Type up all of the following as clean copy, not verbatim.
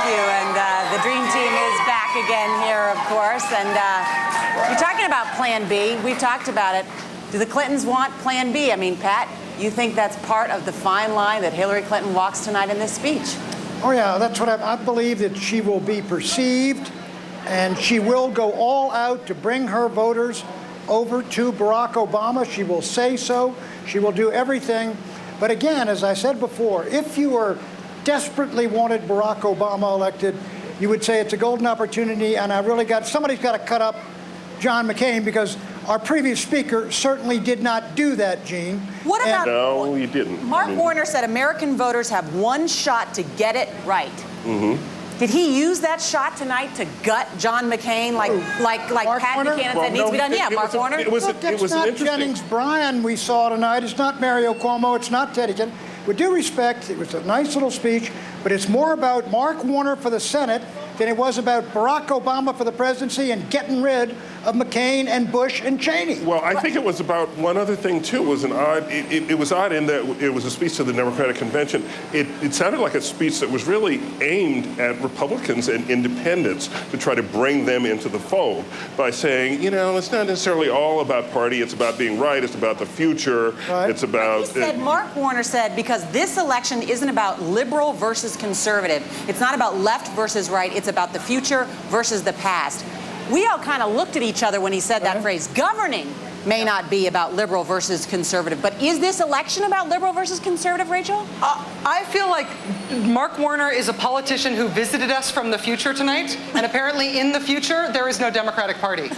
you. And the Dream Team is back again here, of course. And you're talking about Plan B. We've talked about it. Do the Clintons want Plan B? I mean, Pat, you think that's part of the fine line that Hillary Clinton walks tonight in this speech? Oh, yeah, that's what I believe, that she will be perceived, and she will go all out to bring her voters over to Barack Obama. She will say so. She will do everything. But again, as I said before, if you are desperately wanted Barack Obama elected, you would say it's a golden opportunity, and somebody's got to cut up John McCain, because our previous speaker certainly did not do that, Gene. What about... No, he didn't. Mark Warner said American voters have one shot to get it right. Mm-hmm. Did he use that shot tonight to gut John McCain like Pat Warner? Buchanan said needs to be done? Yeah, Mark Warner. It's not Jennings Bryan we saw tonight. It's not Mario Cuomo. It's not Teddy Kennedy. With due respect, it was a nice little speech, but it's more about Mark Warner for the Senate than it was about Barack Obama for the presidency and getting rid of McCain and Bush and Cheney. Well, I think it was about one other thing, too. It was it was odd in that it was a speech to the Democratic Convention. It sounded like a speech that was really aimed at Republicans and independents to try to bring them into the fold by saying, you know, it's not necessarily all about party. It's about being right. It's about the future. Right. It's about... Mark Warner said, because this election isn't about liberal versus conservative. It's not about left versus right. It's about the future versus the past. We all kind of looked at each other when he said that phrase. Governing may not be about liberal versus conservative, but is this election about liberal versus conservative, Rachel? I feel like Mark Warner is a politician who visited us from the future tonight, and apparently in the future there is no Democratic Party.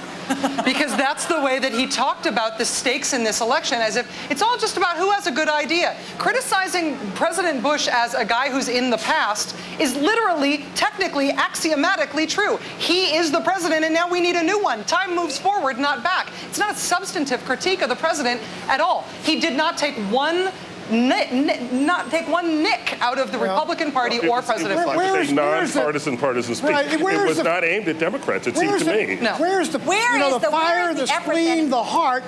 Because that's the way that he talked about the stakes in this election, as if it's all just about who has a good idea. Criticizing President Bush as a guy who's in the past is literally, technically, axiomatically true. He is the president, and now we need a new one. Time moves forward, not back. It's not a substantive critique of the president at all. He did not take one nick out of the Republican Party or President Bush. It was a nonpartisan speech. Right, it was not aimed at Democrats, it seemed to me. No. Where's the fire, the spleen, the heart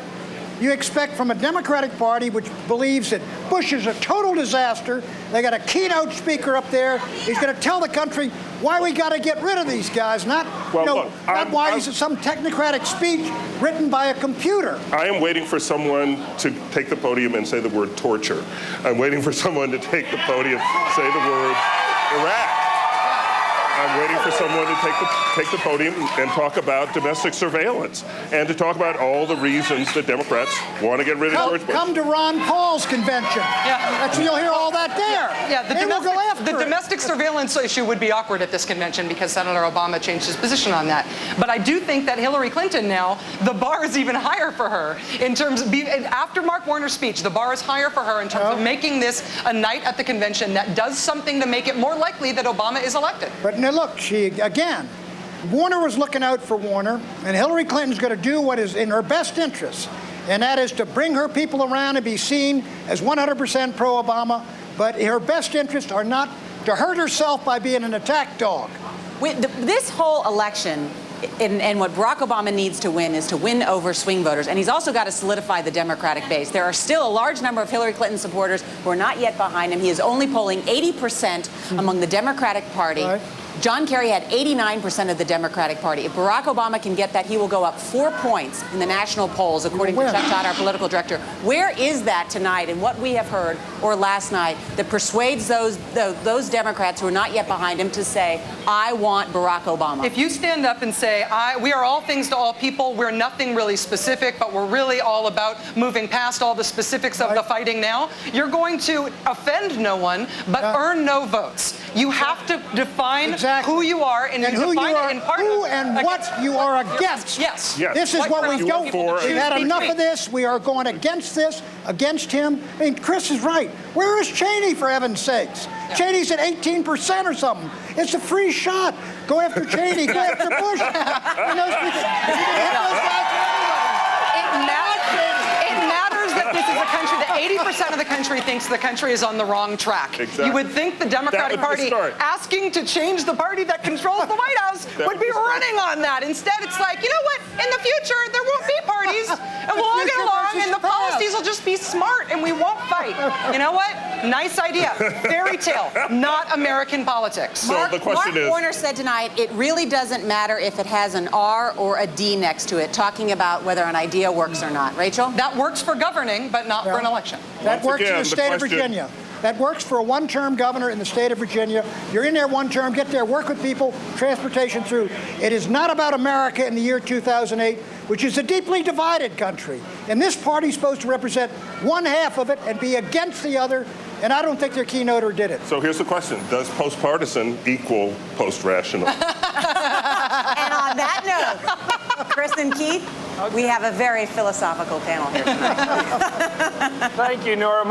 you expect from a Democratic Party which believes that Bush is a total disaster? They got a keynote speaker up there. He's going to tell the country why we got to get rid of these guys, not why he's some technocratic speech written by a computer. I am waiting for someone to take the podium and say the word torture. I'm waiting for someone to take the podium, say the word Iraq. I'm waiting for someone to take the podium and talk about domestic surveillance and to talk about all the reasons that Democrats want to get rid of George Bush. Come to Ron Paul's convention. Yeah. You'll hear all that there. Yeah, the domestic surveillance issue would be awkward at this convention because Senator Obama changed his position on that. But I do think that Hillary Clinton now, the bar is even higher for her in terms of, after Mark Warner's speech, the bar is higher for her in terms of making this a night at the convention that does something to make it more likely that Obama is elected. But now look, Warner was looking out for Warner, and Hillary Clinton's going to do what is in her best interest, and that is to bring her people around and be seen as 100% pro-Obama, but her best interests are not to hurt herself by being an attack dog. This whole election, and what Barack Obama needs to win is to win over swing voters, and he's also got to solidify the Democratic base. There are still a large number of Hillary Clinton supporters who are not yet behind him. He is only polling 80% among the Democratic Party. Right. John Kerry had 89% of the Democratic Party. If Barack Obama can get that, he will go up 4 points in the national polls, according to Chuck Todd, our political director. Where is that tonight in what we have heard, or last night, that persuades those Democrats who are not yet behind him to say, I want Barack Obama? If you stand up and say, we are all things to all people, we're nothing really specific, but we're really all about moving past all the specifics of the fighting now, you're going to offend no one, but earn no votes. You have to define who you are, and you define it in part who and what you are against. Yes. This is what we don't. We've had enough of this. We are going against this, against him. I mean, Chris is right. Where is Cheney, for heaven's sakes? Cheney's at 18% or something. It's a free shot. Go after Cheney. Go after Bush. And those people, you can hit those guys. It matters that this is a country that 80% of the country thinks the country is on the wrong track. Exactly. You would think the Democratic That was the Party start. asking to change the party that controls the White House would be running on that. Instead, it's like, you know what? In the future, there won't be parties, and we'll all get along, and the policies will just be smart, and we won't fight. You know what? Nice idea. Fairy tale, not American politics. So the question Mark is, Warner said tonight it really doesn't matter if it has an R or a D next to it, talking about whether an idea works or not. Rachel? That works for governing, but not for an election. That Once works again, in the the state of question- Virginia. That works for a one-term governor in the state of Virginia. You're in there one term, get there, work with people, transportation through. It is not about America in the year 2008, which is a deeply divided country. And this party's supposed to represent one half of it and be against the other, and I don't think their keynoter did it. so here's the question. Does post-partisan equal post-rational? And on that note, Chris and Keith, we have a very philosophical panel here tonight. Thank you, Nora.